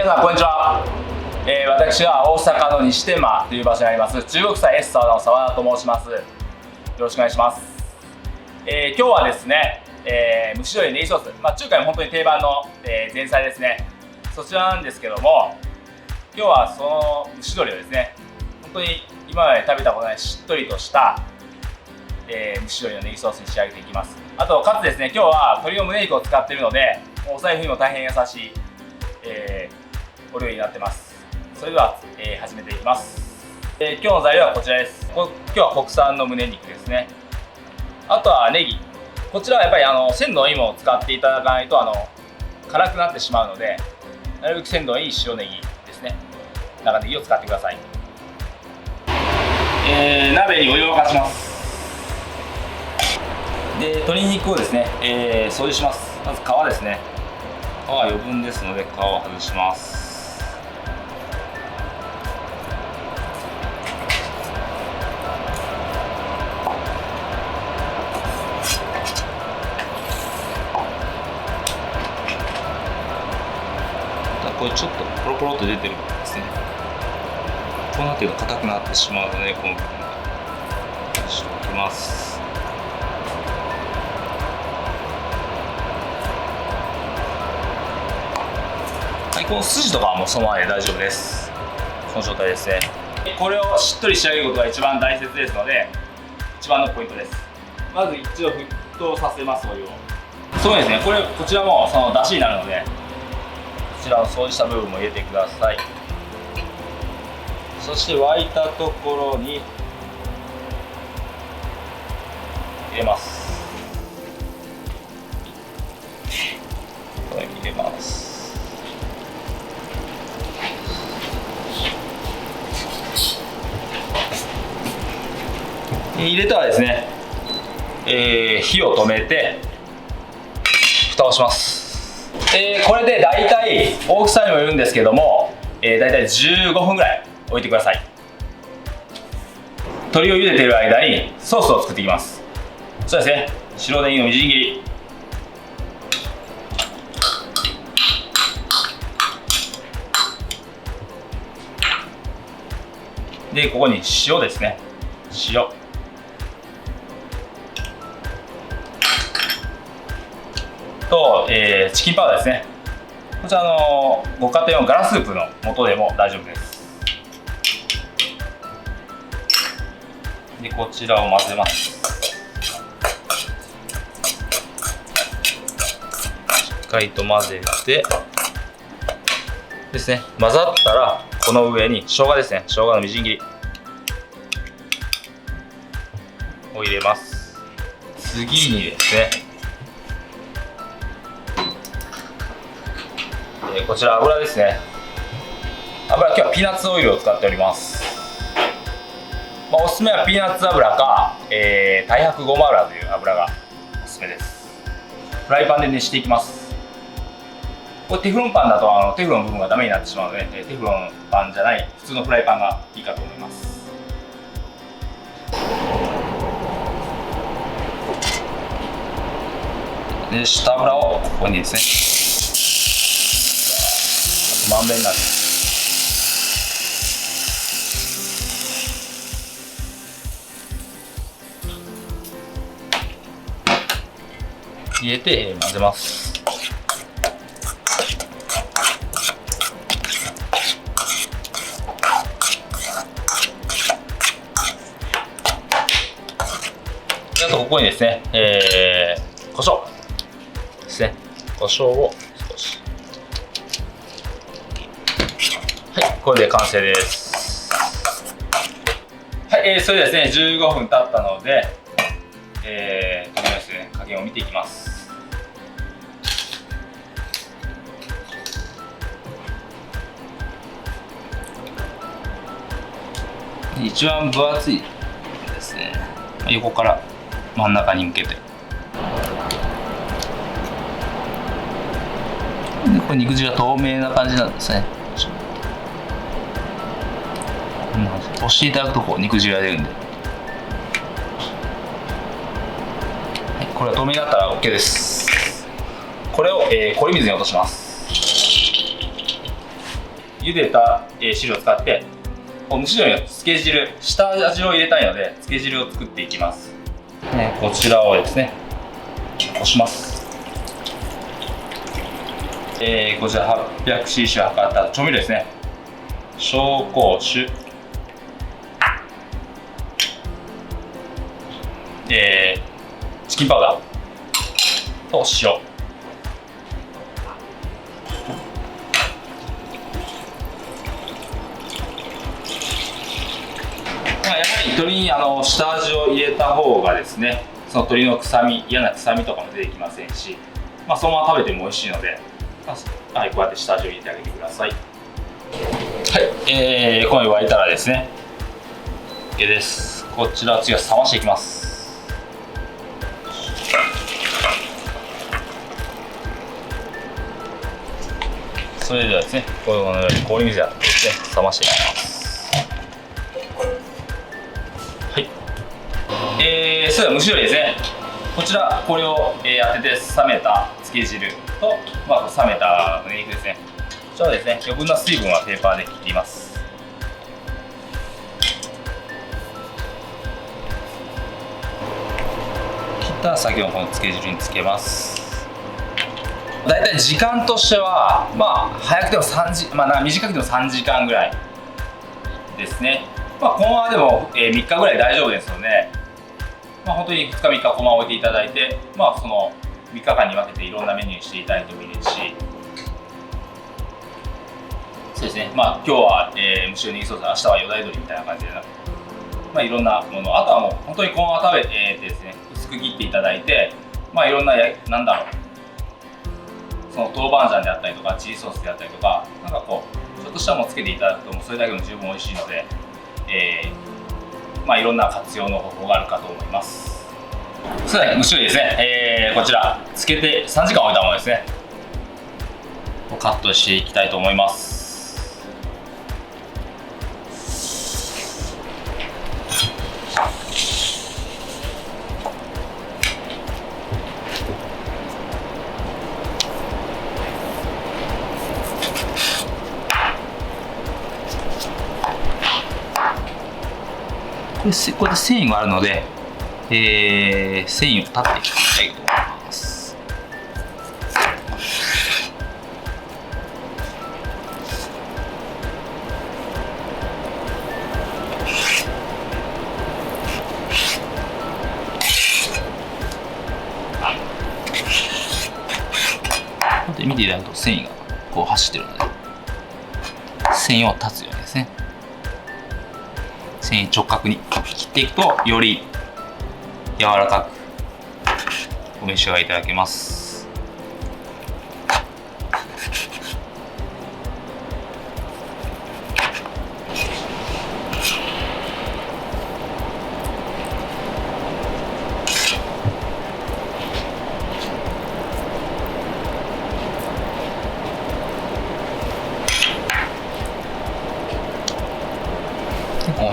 皆さんこんにちは。私は大阪の西天満という場所にあります中国菜エスサワの澤田と申します。よろしくお願いします。今日はですね、蒸し鶏ネギソース、中華の本当に定番の、前菜ですね。そちらなんですけども、今日はその蒸し鶏をですね、本当に今まで食べたことないしっとりとした、蒸し鶏のネギソースに仕上げていきます。あとかつですね、今日は鶏の胸肉を使っているので、お財布にも大変優しい、お料理になってます。それでは、始めていきます。今日の材料はこちらです。今日は国産の胸肉ですね。あとはネギ。こちらはやっぱり鮮度のいいものを使っていただかないと辛くなってしまうので、なるべく鮮度のいい白ネギですね、長ネギを使ってください。鍋にお湯を沸かします。で鶏肉をですね、掃除します。まず皮ですね。皮は余分ですので皮を外します。これちょっとポロポロと出てるんですね。こうなってると硬くなってしまうので、この部分でしておきます。はい、この筋とかはもうそのままで大丈夫です。この状態ですね。これをしっとり仕上げることが一番大切ですので、一番のポイントです。まず一度沸騰させます、お湯を。そうですね、こちらもその出汁になるので、こちらを掃除した部分も入れてください。そして沸いたところに入れます。これに入れます。入れたらですね、火を止めて蓋をします。これで大体大きさにもよるんですけども、大体15分ぐらい置いてください。鶏を茹でている間にソースを作っていきます。そうですね、白ネギのみじん切り、でここに塩ですね。塩と、チキンパウダーですね。こちらご家庭のガラスープの素でも大丈夫です。でこちらを混ぜます。しっかりと混ぜてですね、混ざったらこの上に生姜ですね。生姜のみじん切りを入れます。次にですね、こちら油ですね。油、今日はピーナッツオイルを使っております。おすすめはピーナッツ油か、太白ごま油という油がおすすめです。フライパンで熱していきます。これテフロンパンだとテフロンの部分がダメになってしまうので、テフロンパンじゃない普通のフライパンがいいかと思います。熱した油をここにですね、まんべんなく入れて混ぜます。あとここにですね、胡椒ですね。胡椒を少し。はい、これで完成です。はい、それでですね、15分経ったので、鶏のですね、加減を見ていきます。一番分厚いですね。横から真ん中に向けて。でこれ肉汁が透明な感じなんですね。押していただくとこう肉汁が出るんで、はい、これは透明だったら OK です。これを、氷水に落とします。茹でた汁を使って蒸し鶏のつけ汁、下味を入れたいのでつけ汁を作っていきます。こちらをですねこします。こちら 800cc を測った調味料ですね。紹興酒、チキンパウダーと塩、やはり鶏に下味を入れた方がですね、その鶏の臭み、嫌な臭みとかも出てきませんし、そのまま食べても美味しいので、はい、こうやって下味を入れてあげてください。はい、このように沸いたらですね OK です。こちら次は冷ましていきます。それではですね、このように氷水でですね冷ましていきます。はい、それでは蒸し鶏ですね。こちらこれを、当てて冷めたつけ汁と、冷めた胸肉ですね。こちらはですね、余分な水分はペーパーで切っています。切ったら先ほどのこのつけ汁につけます。だいたい時間としては早くても3時、短くても3時間ぐらいですね。このままでも、3日ぐらい大丈夫ですので、本当に2日3日このまま置いていただいて、その3日間に分けていろんなメニューにしていただいてもいいですし、そうですね、今日は、蒸し鶏ネギソース、明日はよだれ鶏みたいな感じでいろんなもの、あとはもう本当にこのまま食べてですね、薄く切っていただいて、いろんなその豆板醤であったりとかチリソースであったりとか、ちょっとしたものをつけていただくともうそれだけでも十分美味しいので、いろんな活用の方法があるかと思います。それでは蒸し鶏ですね、こちらつけて3時間置いたものですね、カットしていきたいと思います。これで繊維があるので、繊維を断っていきたいと思います。で見ていただくと繊維がこう走ってるので、繊維を断つようにですね、繊維直角に切っていくとより柔らかくお召し上がりいただけます。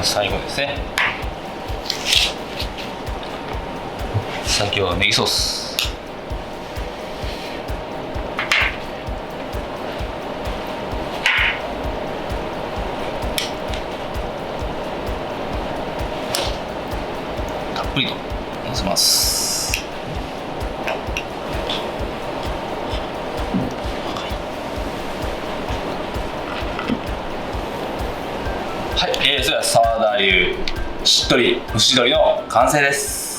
最後ですね、先ほどネギソース、たっぷりとのせます。はい、それでは澤田流しっとり蒸し鶏の完成です。